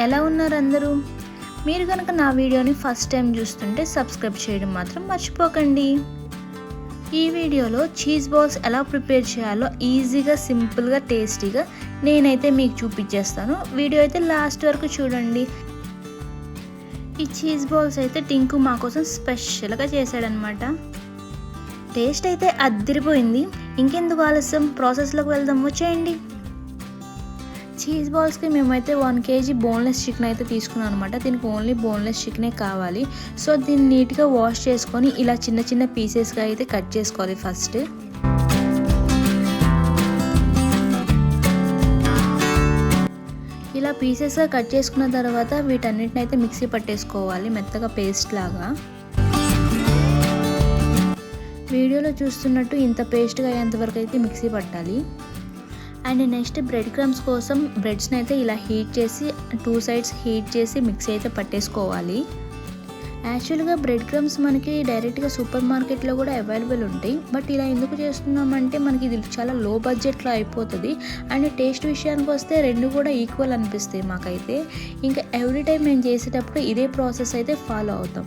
ఎలా ఉన్నారు అందరూ? మీరు కనుక నా వీడియోని ఫస్ట్ టైం చూస్తుంటే సబ్స్క్రైబ్ చేయడం మాత్రం మర్చిపోకండి. ఈ వీడియోలో చీజ్ బాల్స్ ఎలా ప్రిపేర్ చేయాలో ఈజీగా, సింపుల్గా, టేస్టీగా నేనైతే మీకు చూపించేస్తాను. వీడియో అయితే లాస్ట్ వరకు చూడండి. ఈ చీజ్ బాల్స్ అయితే టింకు మా కోసం స్పెషల్గా చేశాడనమాట. టేస్ట్ అయితే అద్దిరిపోయింది. ఇంకెందుకు ఆలస్యం, ప్రాసెస్లోకి వెళ్దాం, వచ్చేయండి. చీజ్ బాల్స్కి మేమైతే 1 kg బోన్లెస్ చికెన్ అయితే తీసుకున్నాం అనమాట. దీనికి ఓన్లీ బోన్లెస్ చికెనే కావాలి. సో దీన్ని నీట్గా వాష్ చేసుకొని ఇలా చిన్న చిన్న పీసెస్గా అయితే కట్ చేసుకోవాలి. ఫస్ట్ ఇలా పీసెస్గా కట్ చేసుకున్న తర్వాత వీటన్నిటిని అయితే మిక్సీ పట్టేసుకోవాలి, మెత్తగా పేస్ట్ లాగా. వీడియోలో చూస్తున్నట్టు ఇంత పేస్ట్గా అయ్యేంత వరకు అయితే మిక్సీ పట్టాలి. అండ్ నెక్స్ట్ బ్రెడ్ క్రమ్స్ కోసం బ్రెడ్స్ని అయితే ఇలా హీట్ చేసి 2 sides హీట్ చేసి మిక్సీ అయితే పట్టేసుకోవాలి. యాక్చువల్గా బ్రెడ్ క్రమ్స్ మనకి డైరెక్ట్గా సూపర్ మార్కెట్లో కూడా అవైలబుల్ ఉంటాయి. బట్ ఇలా ఎందుకు చేస్తున్నామంటే మనకి ఇది చాలా లో బడ్జెట్లో అయిపోతుంది. అండ్ టేస్ట్ విషయానికి వస్తే రెండు కూడా ఈక్వల్ అనిపిస్తాయి మాకైతే. ఇంకా ఎవ్రీ టైం మేము చేసేటప్పుడు ఇదే ప్రాసెస్ అయితే ఫాలో అవుతాం.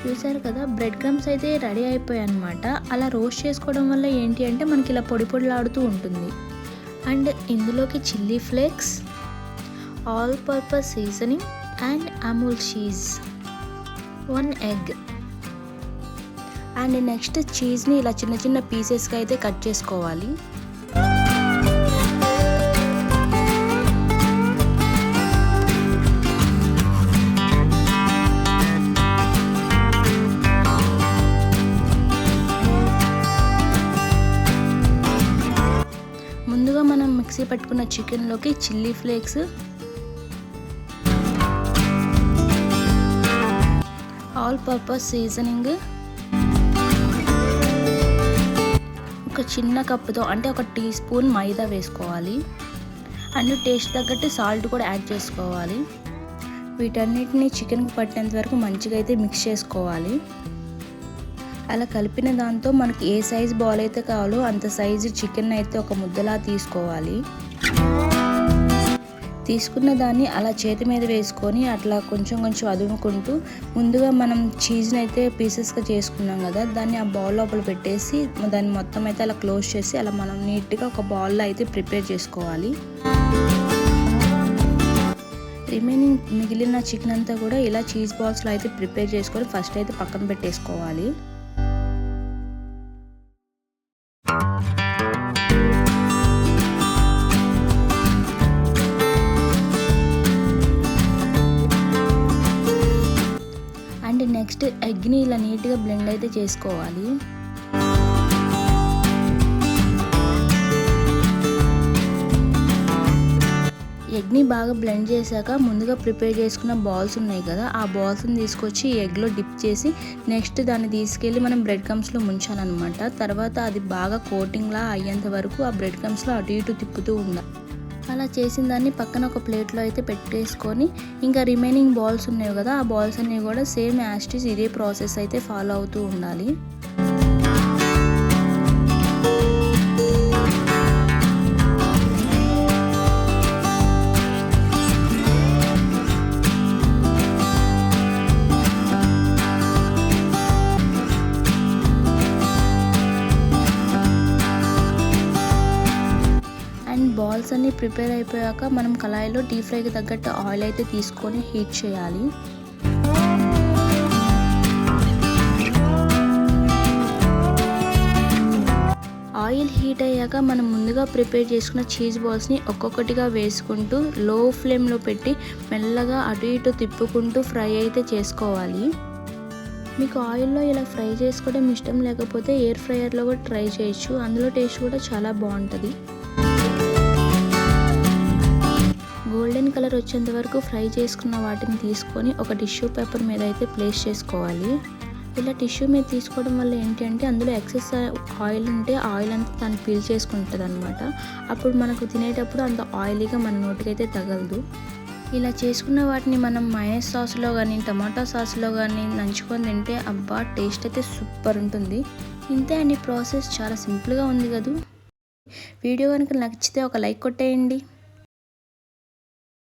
చూసారు కదా, బ్రెడ్ క్రమ్స్ అయితే రెడీ అయిపోయాయి అనమాట. అలా రోస్ట్ చేసుకోవడం వల్ల ఏంటి అంటే మనకి ఇలా పొడి పొడిలాడుతూ ఉంటుంది. అండ్ ఇందులోకి chilli flakes, all purpose seasoning and Amul cheese, 1 egg. And next చీజ్ని ఇలా చిన్న చిన్న పీసెస్గా అయితే కట్ చేసుకోవాలి. ముందుగా మనం మిక్సీ పట్టుకున్న చికెన్లోకి chilli flakes, all purpose seasoning, ఒక చిన్న కప్పుతో అంటే 1 teaspoon మైదా వేసుకోవాలి. అండ్ టేస్ట్ తగ్గట్టు సాల్ట్ కూడా యాడ్ చేసుకోవాలి. వీటన్నిటిని చికెన్కి పట్టేంత వరకు మంచిగా అయితే మిక్స్ చేసుకోవాలి. అలా కలిపిన దాంతో మనకి ఏ సైజ్ బాల్ అయితే కావాలో అంత సైజు చికెన్ అయితే ఒక ముద్దలా తీసుకోవాలి. తీసుకున్న దాన్ని అలా చేతి మీద వేసుకొని అట్లా కొంచెం కొంచెం అదుముకుంటూ ముందుగా మనం చీజ్ని అయితే పీసెస్గా చేసుకున్నాం కదా, దాన్ని ఆ బౌల్ లోపల పెట్టేసి దాన్ని మొత్తం అయితే అలా క్లోజ్ చేసి అలా మనం నీట్గా ఒక బౌల్లో అయితే ప్రిపేర్ చేసుకోవాలి. రిమైనింగ్ మిగిలిన చికెన్ అంతా కూడా ఇలా చీజ్ బాల్స్లో అయితే ప్రిపేర్ చేసుకొని ఫస్ట్ అయితే పక్కన పెట్టేసుకోవాలి. అండ్ నెక్స్ట్ ఎగ్ని ఇలా నీట్గా బ్లెండ్ అయితే చేసుకోవాలి. ఎగ్ని బాగా బ్లెండ్ చేశాక ముందుగా ప్రిపేర్ చేసుకున్న బాల్స్ ఉన్నాయి కదా, ఆ బాల్స్ని తీసుకొచ్చి ఎగ్లో డిప్ చేసి నెక్స్ట్ దాన్ని తీసుకెళ్ళి మనం బ్రెడ్ క్రమ్స్లో ముంచాలన్నమాట. తర్వాత అది బాగా కోటింగ్లా అయ్యేంత వరకు ఆ బ్రెడ్ క్రమ్స్లో అటు ఇటు తిప్పుతూ ఉండాలి. అలా చేసిన దాన్ని పక్కన ఒక ప్లేట్లో అయితే పెట్టేసుకొని ఇంకా రిమైనింగ్ బాల్స్ ఉన్నాయి కదా, ఆ బాల్స్ అన్నీ కూడా సేమ్ యాజ్ ఇట్ ఈజ్ ఇదే ప్రాసెస్ అయితే ఫాలో అవుతూ ఉండాలి. బాల్స్ అన్నీ ప్రిపేర్ అయిపోయాక మనం కళాయిలో డీప్ ఫ్రైకి తగ్గట్టు ఆయిల్ అయితే తీసుకొని హీట్ చేయాలి. ఆయిల్ హీట్ అయ్యాక మనం ముందుగా ప్రిపేర్ చేసుకున్న చీజ్ బాల్స్ని ఒక్కొక్కటిగా వేసుకుంటూ లో ఫ్లేమ్లో పెట్టి మెల్లగా అటు ఇటు తిప్పుకుంటూ ఫ్రై అయితే చేసుకోవాలి. మీకు ఆయిల్లో ఇలా ఫ్రై చేసుకోవడం ఇష్టం లేకపోతే ఎయిర్ ఫ్రైయర్లో కూడా ట్రై చేయొచ్చు, అందులో టేస్ట్ కూడా చాలా బాగుంటుంది. గోల్డెన్ కలర్ వచ్చేంత వరకు ఫ్రై చేసుకున్న వాటిని తీసుకొని ఒక టిష్యూ పేపర్ మీద అయితే ప్లేస్ చేసుకోవాలి. ఇలా టిష్యూ మీద తీసుకోవడం వల్ల ఏంటి అంటే అందులో ఎక్సెస్ ఆయిల్ ఉంటే ఆయిల్ అంతా దాన్ని పీల్ చేసుకుంటుంది అనమాట. అప్పుడు మనకు తినేటప్పుడు అంత ఆయిలీగా మన నోటికైతే తగలదు. ఇలా చేసుకున్న వాటిని మనం మయోనీస్ సాస్లో కానీ టమాటో సాస్లో కానీ నంచుకొని తింటే అబ్బా టేస్ట్ అయితే సూపర్ ఉంటుంది. ఇంతే అండి, ప్రాసెస్ చాలా సింపుల్గా ఉంది కదా. వీడియో కనుక నచ్చితే ఒక లైక్ కొట్టేయండి.